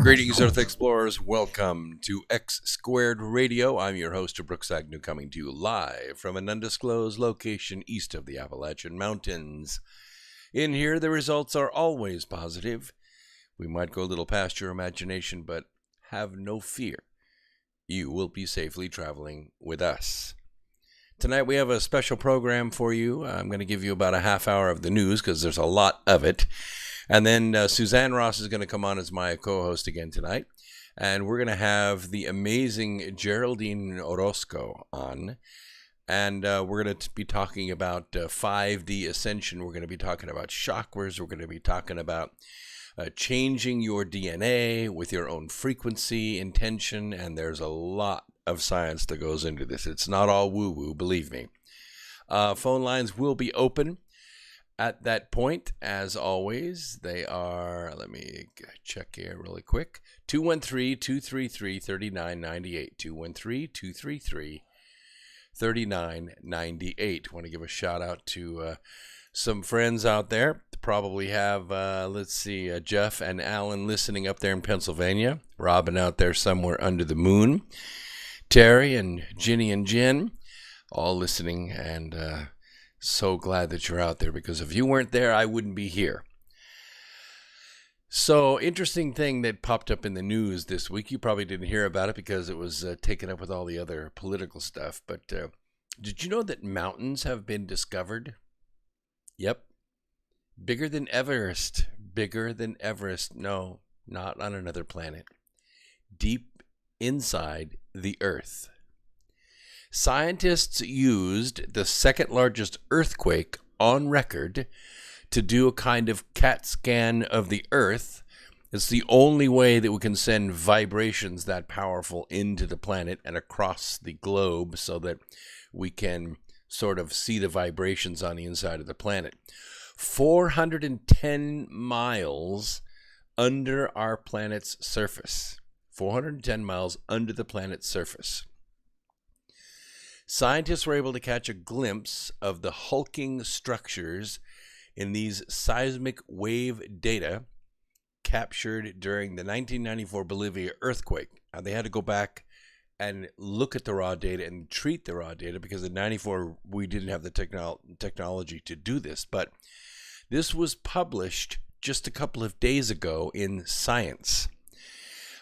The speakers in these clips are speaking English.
Greetings, Earth Explorers. Welcome to X Squared Radio. I'm your host, Brooks Agnew, coming to you live from an undisclosed location east of the Appalachian Mountains. In here, the results are always positive. We might go a little past your imagination, but have no fear. You will be safely traveling with us. Tonight, we have a special program for you. I'm going to give you about a half hour of the news because there's a lot of it. And then Suzanne Ross is going to come on as my co-host again tonight. And we're going to have the amazing Geraldine Orozco on. And we're going to be talking about 5D ascension. We're going to be talking about chakras. We're going to be talking about changing your DNA with your own frequency, intention. And there's a lot of science that goes into this. It's not all woo-woo, believe me. Phone lines will be open. At that point, as always, they are, let me check here really quick, 213-233-3998, 213-233-3998. Want to give a shout out to some friends out there. Probably have, Jeff and Alan listening up there in Pennsylvania, Robin out there somewhere under the moon, Terry and Ginny and Jen, all listening, and so glad that you're out there, because if you weren't there, I wouldn't be here. So, interesting thing that popped up in the news this week. You probably didn't hear about it because it was taken up with all the other political stuff. But did you know that mountains have been discovered? Yep. Bigger than Everest. Bigger than Everest. No, not on another planet. Deep inside the Earth. Scientists used the second largest earthquake on record to do a kind of CAT scan of the Earth. It's the only way that we can send vibrations that powerful into the planet and across the globe so that we can sort of see the vibrations on the inside of the planet. 410 miles under our planet's surface. 410 miles under the planet's surface. Scientists were able to catch a glimpse of the hulking structures in these seismic wave data captured during the 1994 Bolivia earthquake. Now, they had to go back and look at the raw data and treat the raw data because in 94 we didn't have the technology to do this. But this was published just a couple of days ago in Science.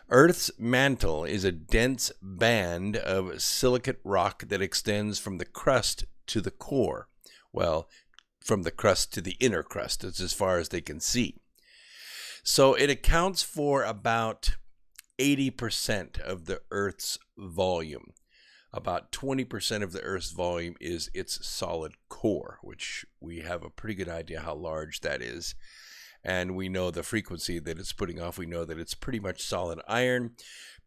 Earth's mantle is a dense band of silicate rock that extends from the crust to the core. Well, from the crust to the inner crust. It's as far as they can see. So it accounts for about 80% of the Earth's volume. About 20% of the Earth's volume is its solid core, which we have a pretty good idea how large that is. And we know the frequency that it's putting off. We know that it's pretty much solid iron,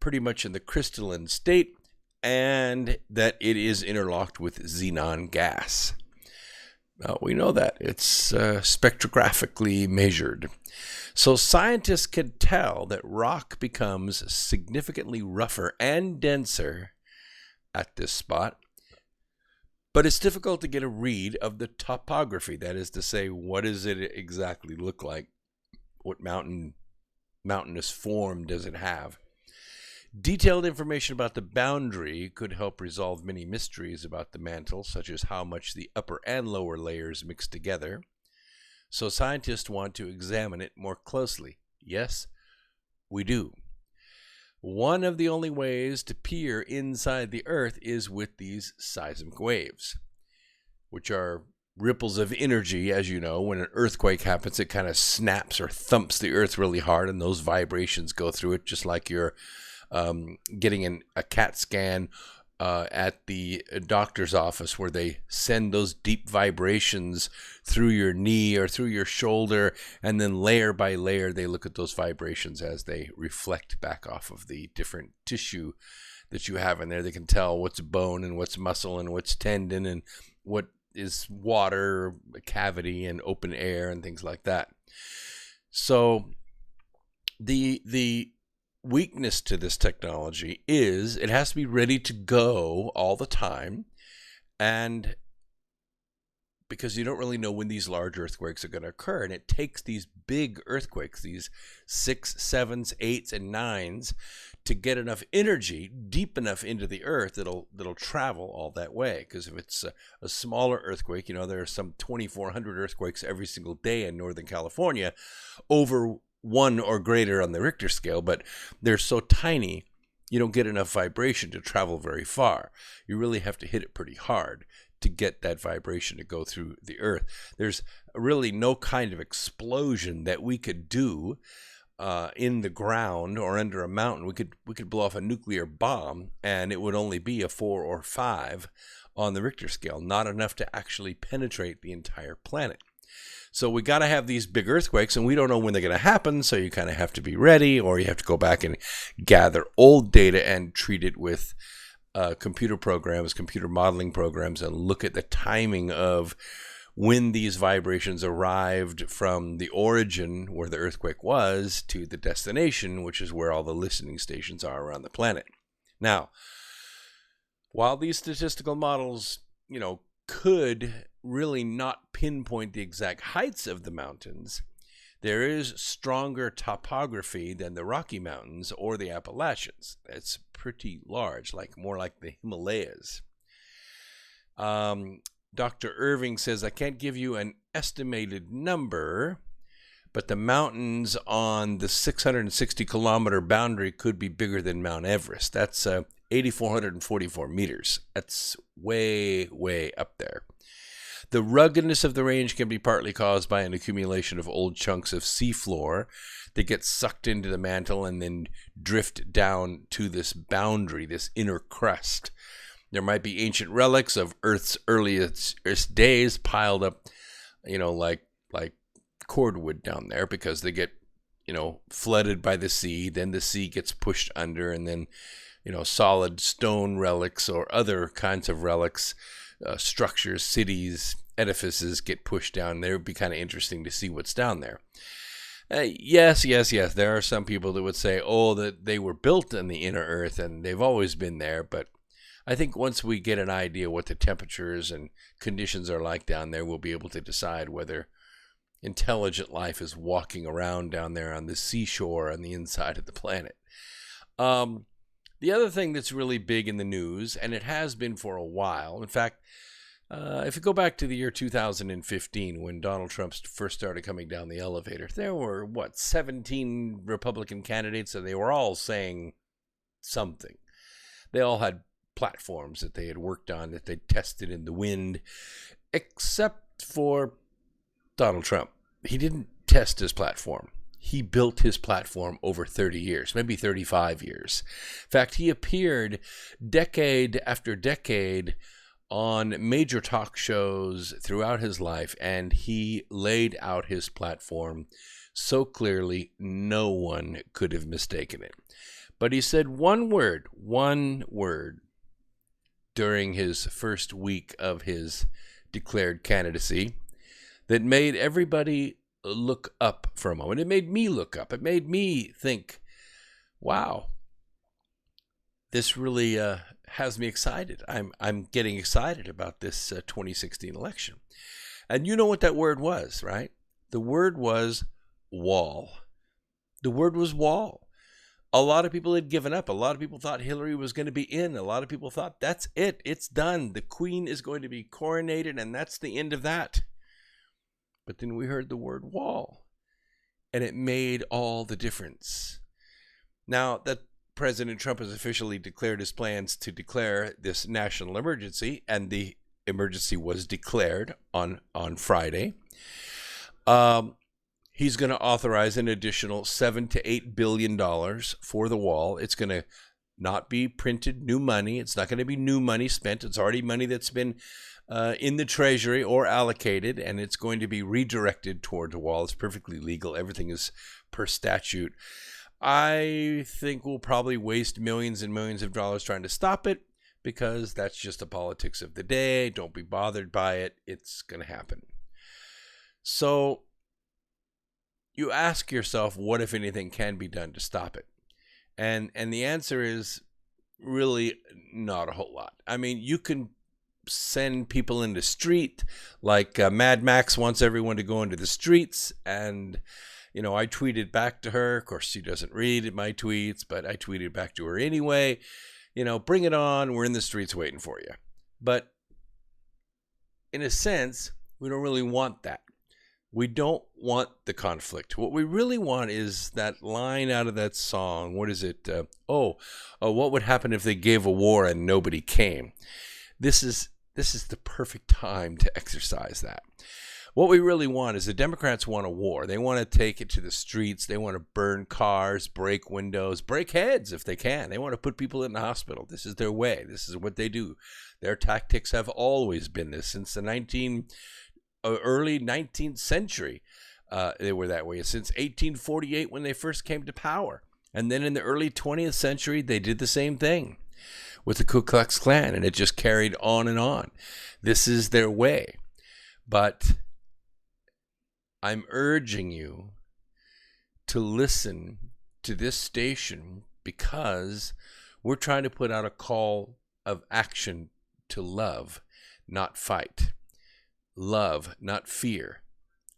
pretty much in the crystalline state, and that it is interlocked with xenon gas. We know that. It's spectrographically measured. So scientists could tell that rock becomes significantly rougher and denser at this spot. But it's difficult to get a read of the topography. That is to say, what does it exactly look like? What mountainous form does it have? Detailed information about the boundary could help resolve many mysteries about the mantle, such as how much the upper and lower layers mix together. So scientists want to examine it more closely. Yes, we do. One of the only ways to peer inside the Earth is with these seismic waves, which are ripples of energy. As you know, when an earthquake happens, it kind of snaps or thumps the Earth really hard, and those vibrations go through it, just like you're getting a CAT scan at the doctor's office, where they send those deep vibrations through your knee or through your shoulder, and then layer by layer they look at those vibrations as they reflect back off of the different tissue that you have in there. They can tell what's bone and what's muscle and what's tendon and what is water, cavity, and open air and things like that. So the weakness to this technology is it has to be ready to go all the time, and because you don't really know when these large earthquakes are going to occur. And it takes these big earthquakes, these 6, 7s, 8s, and 9s, to get enough energy deep enough into the earth that'll travel all that way. Because if it's a smaller earthquake, there are some 2,400 earthquakes every single day in Northern California, over 1 or greater on the Richter scale, but they're so tiny, you don't get enough vibration to travel very far. You really have to hit it pretty hard to get that vibration to go through the earth. There's really no kind of explosion that we could do in the ground or under a mountain. We could blow off a nuclear bomb, and it would only be a 4 or 5 on the Richter scale, not enough to actually penetrate the entire planet. So we got to have these big earthquakes, and we don't know when they're going to happen, so you kind of have to be ready, or you have to go back and gather old data and treat it with computer programs, computer modeling programs, and look at the timing of when these vibrations arrived from the origin where the earthquake was to the destination, which is where all the listening stations are around the planet. Now, while these statistical models, could really not pinpoint the exact heights of the mountains, there is stronger topography than the Rocky Mountains or the Appalachians. It's pretty large, more like the Himalayas. Dr. Irving says, I can't give you an estimated number, but the mountains on the 660-kilometer boundary could be bigger than Mount Everest. That's 8,444 meters. That's way, way up there. The ruggedness of the range can be partly caused by an accumulation of old chunks of seafloor that get sucked into the mantle and then drift down to this boundary, this inner crust. There might be ancient relics of Earth's earliest days piled up, like cordwood down there, because they get, flooded by the sea. Then the sea gets pushed under, and then, solid stone relics or other kinds of relics, structures, cities, edifices get pushed down there. It would be kind of interesting to see what's down there. Yes. There are some people that would say, that they were built in the inner earth and they've always been there. But I think once we get an idea what the temperatures and conditions are like down there, we'll be able to decide whether intelligent life is walking around down there on the seashore on the inside of the planet. The other thing that's really big in the news, and it has been for a while, in fact, if you go back to the year 2015, when Donald Trump first started coming down the elevator, there were, 17 Republican candidates, and they were all saying something. They all had platforms that they had worked on, that they tested in the wind, except for Donald Trump. He didn't test his platform. He built his platform over 30 years, maybe 35 years. In fact, he appeared decade after decade on major talk shows throughout his life, and he laid out his platform so clearly no one could have mistaken it. But he said one word during his first week of his declared candidacy that made everybody look up for a moment. It made me look up. It made me think, wow, this really has me excited. I'm getting excited about this 2016 election. And you know what that word was, right? The word was wall. The word was wall. A lot of people had given up. A lot of people thought Hillary was going to be in. A lot of people thought, that's it. It's done. The queen is going to be coronated, and that's the end of that. But then we heard the word wall, and it made all the difference. Now that President Trump has officially declared his plans to declare this national emergency, and the emergency was declared on Friday, he's going to authorize an additional $7 to $8 billion for the wall. It's going to not be printed new money. It's not going to be new money spent. It's already money that's been in the Treasury or allocated, and it's going to be redirected towards a wall. It's perfectly legal. Everything is per statute. I think we'll probably waste millions and millions of dollars trying to stop it, because that's just the politics of the day. Don't be bothered by it. It's going to happen. So you ask yourself, what, if anything, can be done to stop it? And the answer is really not a whole lot. I mean, you can send people in the street, like Mad Max wants everyone to go into the streets. And, I tweeted back to her. Of course, she doesn't read my tweets, but I tweeted back to her anyway. Bring it on. We're in the streets waiting for you. But in a sense, we don't really want that. We don't want the conflict. What we really want is that line out of that song. What is it? What would happen if they gave a war and nobody came? This is the perfect time to exercise that. What we really want is the Democrats want a war. They want to take it to the streets. They want to burn cars, break windows, break heads if they can. They want to put people in the hospital. This is their way. This is what they do. Their tactics have always been this since the early 19th century. They were that way since 1848 when they first came to power. And then in the early 20th century, they did the same thing with the Ku Klux Klan, and it just carried on and on. This is their way. But I'm urging you to listen to this station because we're trying to put out a call of action to love, not fight. Love, not fear.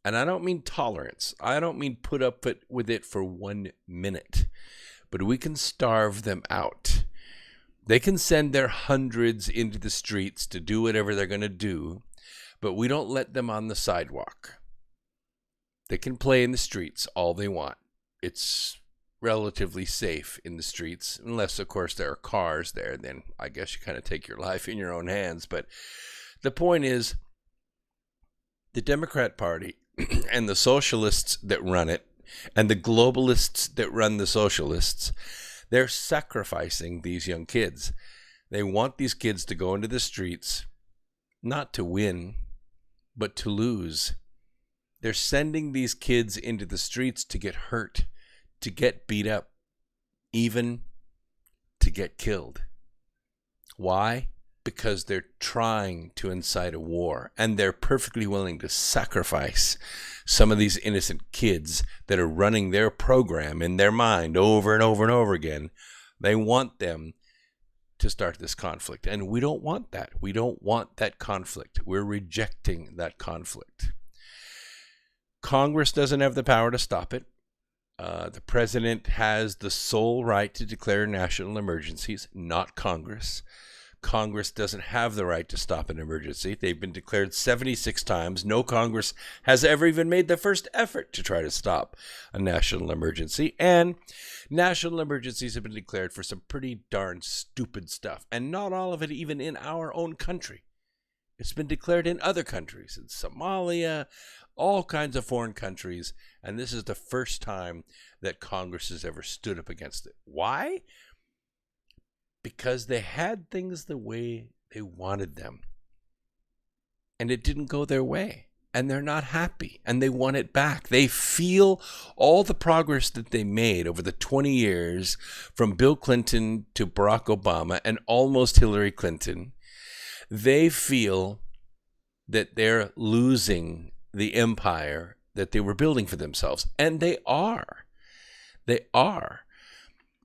And I don't mean tolerance. I don't mean put up with it for 1 minute. But we can starve them out. They can send their hundreds into the streets to do whatever they're going to do, but we don't let them on the sidewalk. They can play in the streets all they want. It's relatively safe in the streets, unless, of course, there are cars there. Then I guess you kind of take your life in your own hands. But the point is, the Democrat Party and the socialists that run it and the globalists that run the socialists, they're sacrificing these young kids. They want these kids to go into the streets, not to win, but to lose. They're sending these kids into the streets to get hurt, to get beat up, even to get killed. Why? Because they're trying to incite a war, and they're perfectly willing to sacrifice some of these innocent kids that are running their program in their mind over and over and over again. They want them to start this conflict, and we don't want that. We don't want that conflict. We're rejecting that conflict. Congress doesn't have the power to stop it. The president has the sole right to declare national emergencies, not Congress. Congress doesn't have the right to stop an emergency. They've been declared 76 times. No Congress has ever even made the first effort to try to stop a national emergency. And national emergencies have been declared for some pretty darn stupid stuff. And not all of it even in our own country. It's been declared in other countries, in Somalia, all kinds of foreign countries. And this is the first time that Congress has ever stood up against it. Why? Because they had things the way they wanted them. And it didn't go their way. And they're not happy. And they want it back. They feel all the progress that they made over the 20 years from Bill Clinton to Barack Obama and almost Hillary Clinton. They feel that they're losing the empire that they were building for themselves. And they are. They are.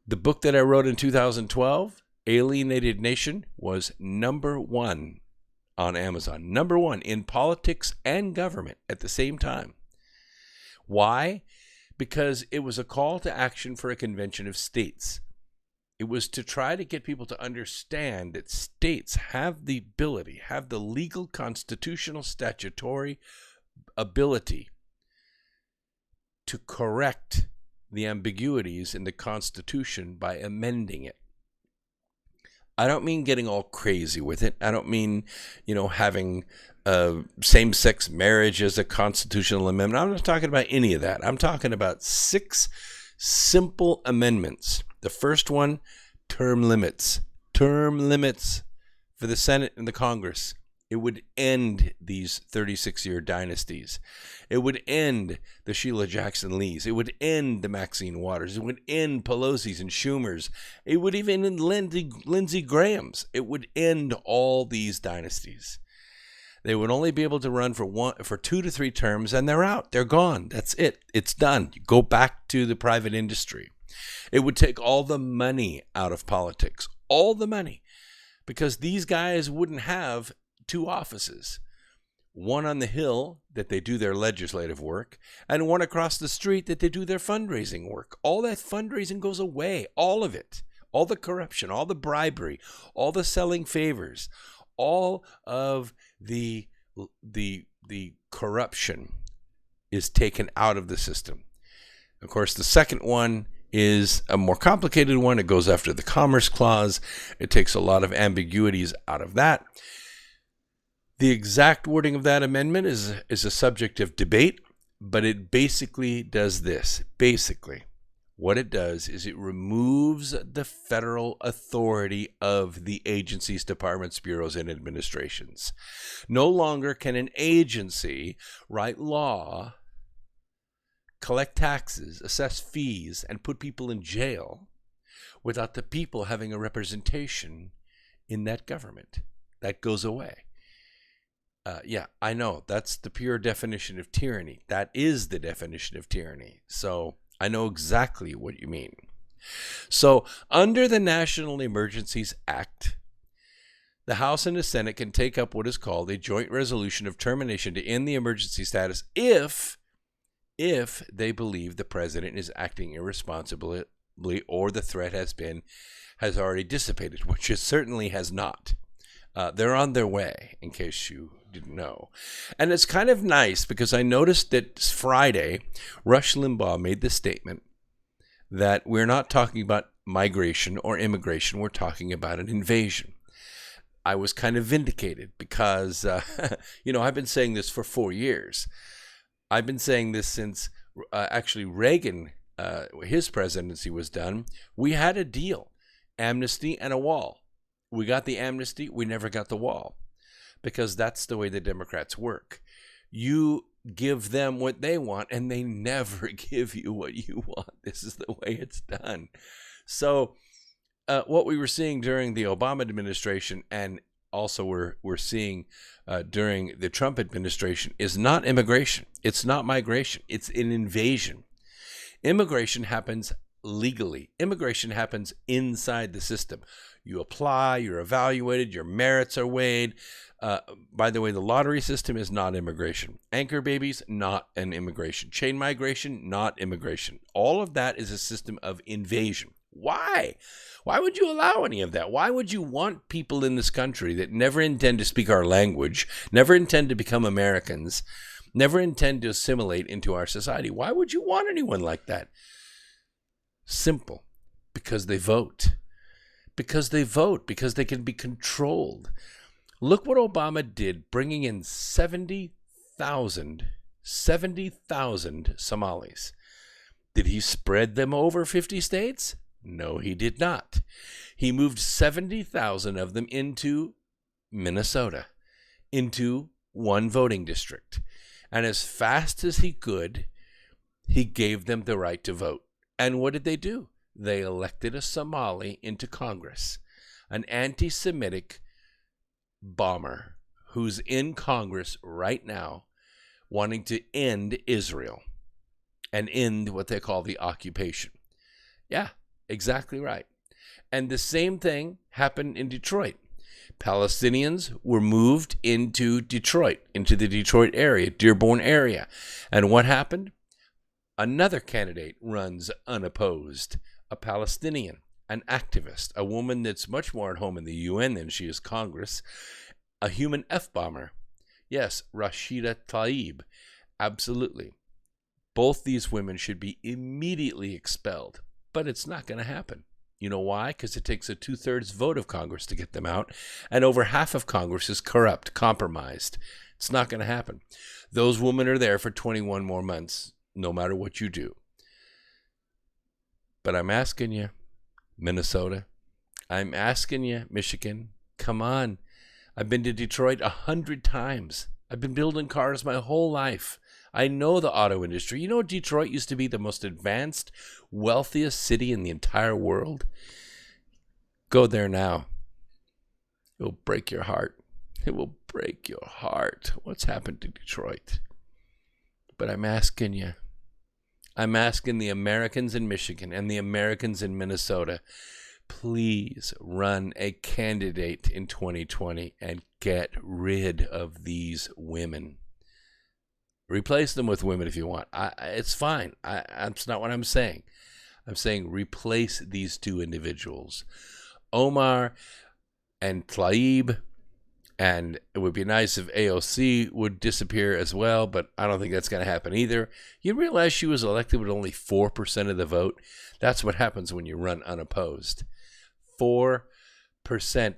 The book that I wrote in 2012, Alienated Nation, was #1 on Amazon. #1 in politics and government at the same time. Why? Because it was a call to action for a convention of states. It was to try to get people to understand that states have the ability, have the legal, constitutional, statutory ability to correct the ambiguities in the Constitution by amending it. I don't mean getting all crazy with it. I don't mean, having same-sex marriage as a constitutional amendment. I'm not talking about any of that. I'm talking about 6 simple amendments. The first one, term limits. Term limits for the Senate and the Congress. It would end these 36-year dynasties. It would end the Sheila Jackson Lees. It would end the Maxine Waters. It would end Pelosi's and Schumer's. It would even end Lindsey Graham's. It would end all these dynasties. They would only be able to run for 2 to 3 terms, and they're out. They're gone. That's it. It's done. You go back to the private industry. It would take all the money out of politics. All the money. Because these guys wouldn't have two offices. One on the Hill that they do their legislative work, and one across the street that they do their fundraising work. All that fundraising goes away, all of it. All the corruption, all the bribery, all the selling favors, all of the corruption is taken out of the system. Of course, the second one is a more complicated one. It goes after the Commerce Clause. It takes a lot of ambiguities out of that. The exact wording of that amendment is a subject of debate, but it basically does this. Basically, what it does is it removes the federal authority of the agencies, departments, bureaus, and administrations. No longer can an agency write law, collect taxes, assess fees, and put people in jail without the people having a representation in that government. That goes away. Yeah, I know. That's the pure definition of tyranny. That is the definition of tyranny. So I know exactly what you mean. So under the National Emergencies Act, the House and the Senate can take up what is called a joint resolution of termination to end the emergency status if they believe the president is acting irresponsibly or the threat has already dissipated, which it certainly has not. They're on their way, in case you didn't know. And it's kind of nice because I noticed that Friday, Rush Limbaugh made the statement that we're not talking about migration or immigration, we're talking about an invasion. I was kind of vindicated because, I've been saying this for 4 years. I've been saying this since actually Reagan, his presidency was done. We had a deal, amnesty and a wall. We got the amnesty, we never got the wall, because that's the way the Democrats work. You give them what they want, and they never give you what you want. This is the way it's done. So what we were seeing during the Obama administration, and also we're seeing during the Trump administration, is not immigration. It's not migration. It's an invasion. Immigration happens legally. Immigration happens inside the system. You apply, you're evaluated, your merits are weighed. By the way, the lottery system is not immigration. Anchor babies, not an immigration. Chain migration, not immigration. All of that is a system of invasion. Why? Why would you allow any of that? Why would you want people in this country that never intend to speak our language, never intend to become Americans, never intend to assimilate into our society? Why would you want anyone like that? Simple. Because they vote. Because they vote. Because they can be controlled. Look what Obama did, bringing in 70,000 Somalis. Did he spread them over 50 states? No, he did not. He moved 70,000 of them into Minnesota, into one voting district. And as fast as he could, he gave them the right to vote. And what did they do? They elected a Somali into Congress, an anti-Semitic bomber who's in Congress right now wanting to end Israel and end what they call the occupation. Yeah, exactly right. And the same thing happened in Detroit. Palestinians were moved into Detroit, into the Detroit area, Dearborn area. And what happened? Another candidate runs unopposed, a Palestinian, an activist, a woman that's much more at home in the UN than she is Congress, a human F-bomber. Yes, Rashida Tlaib. Absolutely. Both these women should be immediately expelled, but it's not going to happen. You know why? Because it takes a 2/3 vote of Congress to get them out, and over half of Congress is corrupt, compromised. It's not going to happen. Those women are there for 21 more months, no matter what you do. But I'm asking you, Minnesota, I'm asking you, Michigan, come on. I've been to Detroit 100 times. I've been building cars my whole life. I know the auto industry. You know, Detroit used to be the most advanced, wealthiest city in the entire world. Go there now. It will break your heart. It will break your heart what's happened to Detroit. But I'm asking you. I'm asking the Americans in Michigan and the Americans in Minnesota, please run a candidate in 2020 and get rid of these women. Replace them with women if you want. It's fine. That's not what I'm saying. I'm saying replace these two individuals, Omar and Tlaib. And it would be nice if AOC would disappear as well, but I don't think that's going to happen either. You realize she was elected with only 4% of the vote? That's what happens when you run unopposed. 4%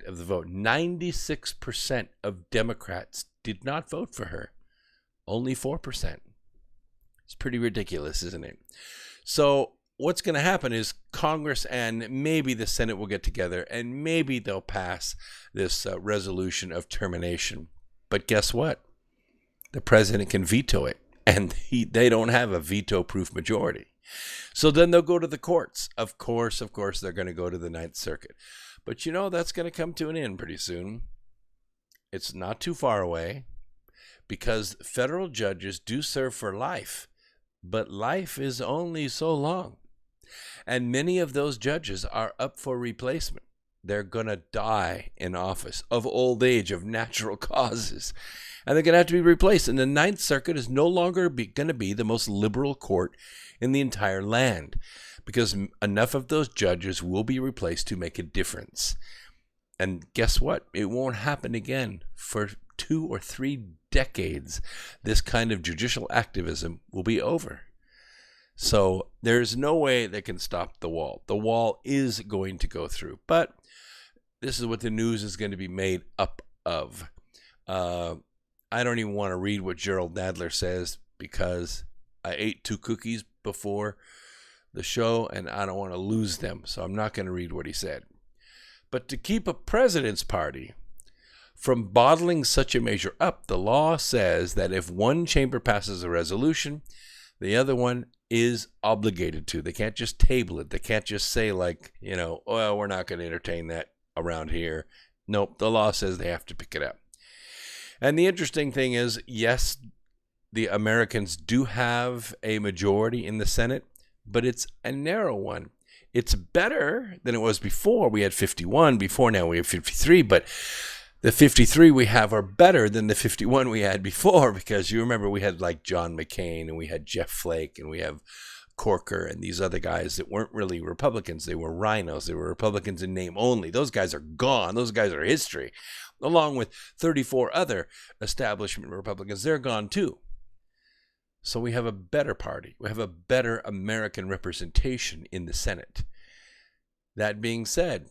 of the vote. 96% of Democrats did not vote for her. Only 4%. It's pretty ridiculous, isn't it? So what's going to happen is Congress and maybe the Senate will get together and maybe they'll pass this resolution of termination. But guess what? The president can veto it, and they don't have a veto-proof majority. So then they'll go to the courts. Of course, they're going to go to the Ninth Circuit. But that's going to come to an end pretty soon. It's not too far away because federal judges do serve for life, but life is only so long. And many of those judges are up for replacement. They're going to die in office of old age, of natural causes. And they're going to have to be replaced. And the Ninth Circuit is no longer going to be the most liberal court in the entire land because enough of those judges will be replaced to make a difference. And guess what? It won't happen again for 2 or 3 decades. This kind of judicial activism will be over. So there's no way they can stop the wall. The wall is going to go through. But this is what the news is going to be made up of. I don't even want to read what Gerald Nadler says because I ate 2 cookies before the show and I don't want to lose them. So I'm not going to read what he said. But to keep a president's party from bottling such a measure up, the law says that if one chamber passes a resolution, the other one is obligated to. They can't just table it. They can't just say well, we're not going to entertain that around here. Nope, the law says they have to pick it up. And the interesting thing is, yes, the Americans do have a majority in the Senate, but it's a narrow one. It's better than it was before. We had 51 before, now we have 53, but the 53 we have are better than the 51 we had before because you remember we had like John McCain and we had Jeff Flake and we have Corker and these other guys that weren't really Republicans. They were rhinos. They were Republicans in name only. Those guys are gone. Those guys are history. Along with 34 other establishment Republicans, they're gone too. So we have a better party. We have a better American representation in the Senate. That being said,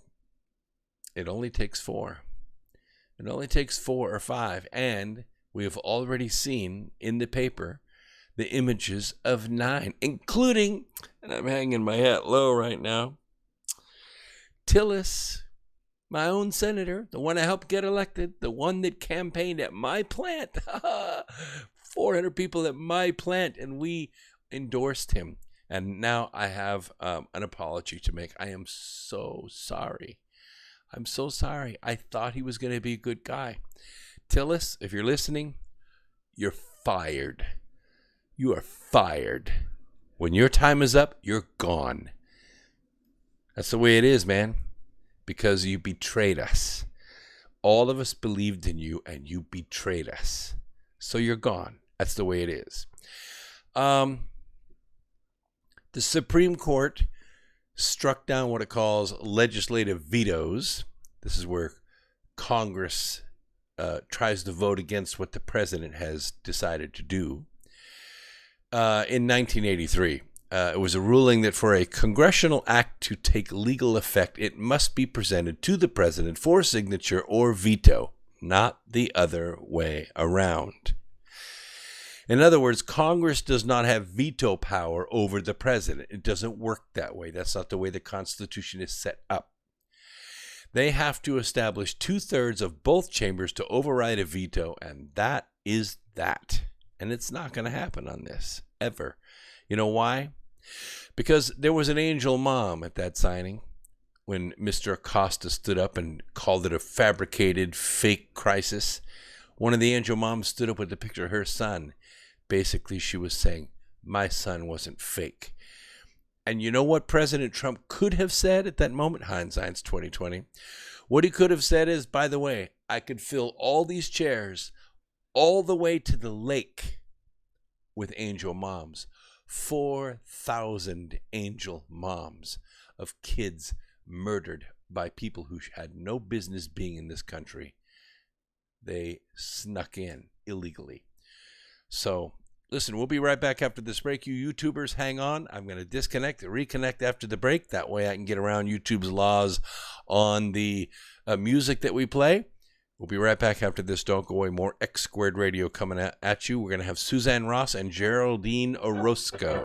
it only takes 4. It only takes 4 or 5, and we have already seen in the paper the images of 9, including, and I'm hanging my hat low right now, Tillis, my own senator, the one I helped get elected, the one that campaigned at my plant, 400 people at my plant, and we endorsed him. And now I have an apology to make. I am so sorry. I'm so sorry. I thought he was going to be a good guy. Tillis, if you're listening, you're fired. You are fired. When your time is up, you're gone. That's the way it is, man. Because you betrayed us. All of us believed in you, and you betrayed us. So you're gone. That's the way it is. The Supreme Court struck down what it calls legislative vetoes. This is where Congress tries to vote against what the president has decided to do. In 1983, it was a ruling that for a congressional act to take legal effect, it must be presented to the president for signature or veto, not the other way around. In other words, Congress does not have veto power over the president. It doesn't work that way. That's not the way the Constitution is set up. They have to establish 2/3 of both chambers to override a veto, and that is that. And it's not going to happen on this, ever. You know why? Because there was an angel mom at that signing when Mr. Acosta stood up and called it a fabricated, fake crisis. One of the angel moms stood up with the picture of her son. Basically, she was saying, my son wasn't fake. And you know what President Trump could have said at that moment? Hindsight's 2020. What he could have said is, by the way, I could fill all these chairs all the way to the lake with angel moms. 4,000 angel moms of kids murdered by people who had no business being in this country. They snuck in illegally. So, listen, we'll be right back after this break. You YouTubers, hang on. I'm going to disconnect, reconnect after the break. That way I can get around YouTube's laws on the music that we play. We'll be right back after this. Don't go away. More X Squared Radio coming at you. We're going to have Suzanne Ross and Geraldine Orozco.